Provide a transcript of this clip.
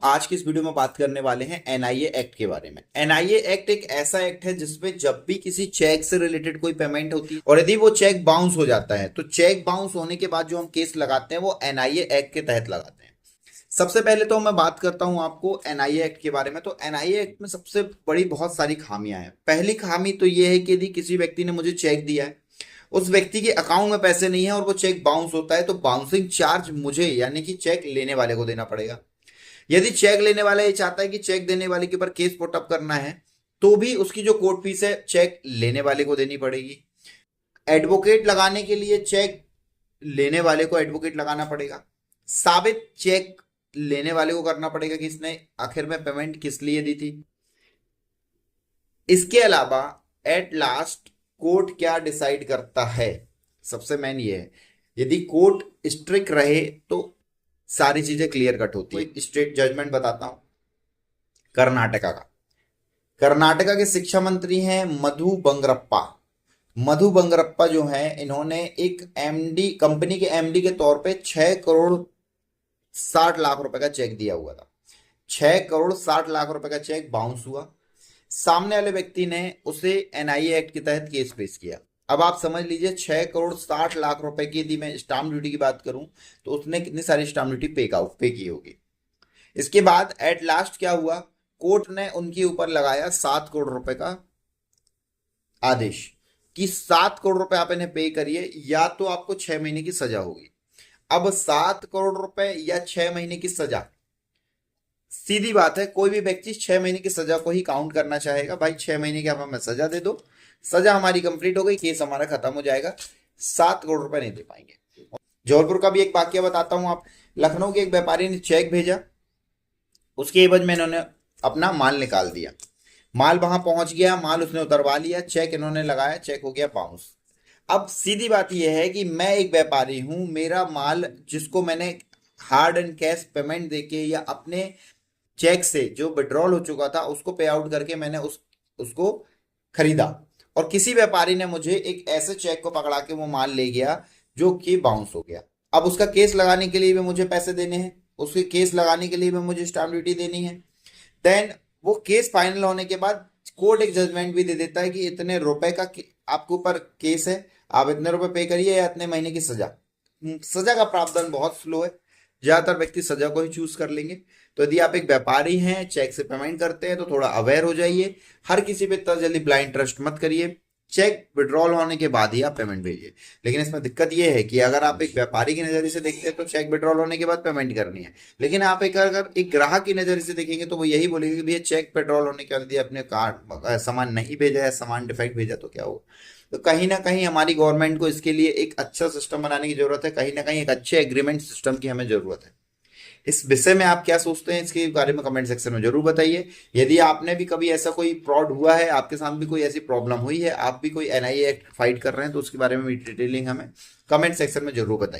आज की इस वीडियो में बात करने वाले हैं एनआईए एक्ट के बारे में। एनआईए एक्ट एक ऐसा एक्ट है जिसमें जब भी किसी चेक से रिलेटेड कोई पेमेंट होती है और यदि वो चेक बाउंस हो जाता है तो चेक बाउंस होने के बाद जो हम केस लगाते हैं वो एनआईए एक्ट के तहत लगाते हैं। सबसे पहले तो मैं बात करता हूं आपको एनआईए एक्ट के बारे में। तो एनआईए एक्ट में सबसे बड़ी बहुत सारी खामियां हैं। पहली खामी तो ये है कि यदि किसी व्यक्ति ने मुझे चेक दिया है, उस व्यक्ति के अकाउंट में पैसे नहीं है और वो चेक बाउंस होता है तो बाउंसिंग चार्ज मुझे यानी कि चेक लेने वाले को देना पड़ेगा। यदि चेक लेने वाला ये चाहता है कि चेक देने वाले के ऊपर केस पुटअप करना है तो भी उसकी जो कोर्ट फीस है चेक लेने वाले को देनी पड़ेगी। एडवोकेट लगाने के लिए चेक लेने वाले को एडवोकेट लगाना पड़ेगा। साबित चेक लेने वाले को करना पड़ेगा कि इसने आखिर में पेमेंट किस लिए दी थी। इसके अलावा एट लास्ट कोर्ट क्या डिसाइड करता है, सबसे मेन ये है। यदि कोर्ट स्ट्रिक्ट रहे तो सारी चीजें क्लियर कट होती है। स्टेट जजमेंट बताता हूं कर्नाटका का। कर्नाटका के शिक्षा मंत्री हैं मधु बंगरप्पा। मधु बंगरप्पा जो है इन्होंने एक एमडी कंपनी के एमडी के तौर पे 6 करोड़ 60 लाख रुपए का चेक दिया हुआ था। 6 करोड़ 60 लाख रुपए का चेक बाउंस हुआ। सामने वाले व्यक्ति ने उसे एनआईए एक्ट के तहत केस पेश किया। अब आप समझ लीजिए 6 करोड़ 60 लाख रुपए की यदि मैं स्टाम्प ड्यूटी की बात करूं तो उसने कितनी सारी स्टाम्प ड्यूटी पे की होगी। इसके बाद एट लास्ट क्या हुआ, कोर्ट ने उनके ऊपर लगाया 7 करोड़ रुपए का आदेश कि 7 करोड़ रुपए आप इन्हें पे करिए या तो आपको 6 महीने की सजा होगी। अब 7 करोड़ रुपए या 6 महीने की सजा, सीधी बात है कोई भी व्यक्ति 6 महीने की सजा को ही काउंट करना चाहेगा। भाई 6 महीने की आप हमें सजा दे दो, सजा हमारी कंप्लीट हो गई, केस हमारा खत्म हो जाएगा। 7 करोड़ रुपए नहीं दे पाएंगे। जौहरपुर का भी एक वाक्य बताता हूं। आप लखनऊ के एक व्यापारी ने चेक भेजा, उसके एवज में इन्होंने अपना माल निकाल दिया। माल वहां पहुंच गया, माल उसने उतरवा लिया, चेक इन्होंने लगाया, चेक हो गया बाउंस। अब सीधी बात यह है कि मैं एक व्यापारी हूं, मेरा माल जिसको मैंने हार्ड एंड कैश पेमेंट देके या अपने चेक से जो विड्रॉल हो चुका था उसको पे आउट करके मैंने उसको खरीदा, और किसी व्यापारी ने मुझे एक ऐसे चेक को पकड़ा के वो माल ले गया जो कि बाउंस हो गया। अब उसका केस लगाने के लिए भी मुझे पैसे देने हैं, उसके केस लगाने के लिए भी मुझे स्टाम्प ड्यूटी देनी है। देन वो केस फाइनल होने के बाद कोर्ट एक जजमेंट भी दे देता है कि इतने रुपए का आपके ऊपर केस है, आप इतने रुपए पे करिए या इतने महीने की सजा। सजा का प्रावधान बहुत स्लो है, ज्यादातर व्यक्ति सजा को ही चूज कर लेंगे। तो यदि आप एक व्यापारी हैं, चेक से पेमेंट करते हैं तो थोड़ा अवेयर हो जाइए। हर किसी पे इतना जल्दी ब्लाइंड ट्रस्ट मत करिए। चेक विड्रॉल होने के बाद ही आप पेमेंट भेजिए। लेकिन इसमें दिक्कत यह है कि अगर आप एक व्यापारी की नजरिए से देखते हैं तो चेक विड्रॉल होने के बाद पेमेंट करनी है, लेकिन आप अगर एक ग्राहक की नजरिए से देखेंगे तो वो यही बोलेंगे कि भैया चेक विड्रॉल होने के बाद यदि अपने कार्ड सामान नहीं भेजा है, सामान डिफेक्ट भेजा तो क्या होगा। तो कहीं ना कहीं हमारी गवर्नमेंट को इसके लिए एक अच्छा सिस्टम बनाने की जरूरत है, कहीं ना कहीं एक अच्छे एग्रीमेंट सिस्टम की हमें जरूरत है। इस विषय में आप क्या सोचते हैं इसके बारे में कमेंट सेक्शन में जरूर बताइए। यदि आपने भी कभी ऐसा कोई फ्रॉड हुआ है, आपके साथ भी कोई ऐसी प्रॉब्लम हुई है, आप भी कोई एनआईए एक्ट फाइट कर रहे हैं तो उसके बारे में भी डिटेलिंग हमें कमेंट सेक्शन में जरूर बताइए।